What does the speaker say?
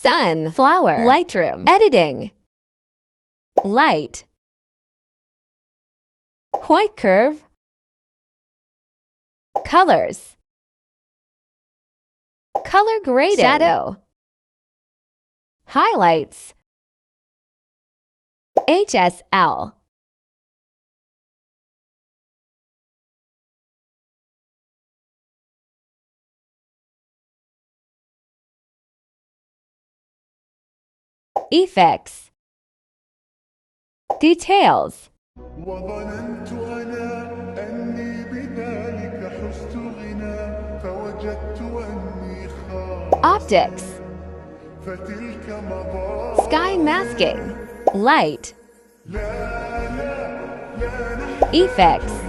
sun, flower, Lightroom, editing, light, white curve, colors, color grading, shadow, highlights, HSL, effects, details, وظننت أنا أني بذلك حزت غنى فوجدت أني خاسر optics, فتلك مضى sky masking, light, لا لا لا نحن effects,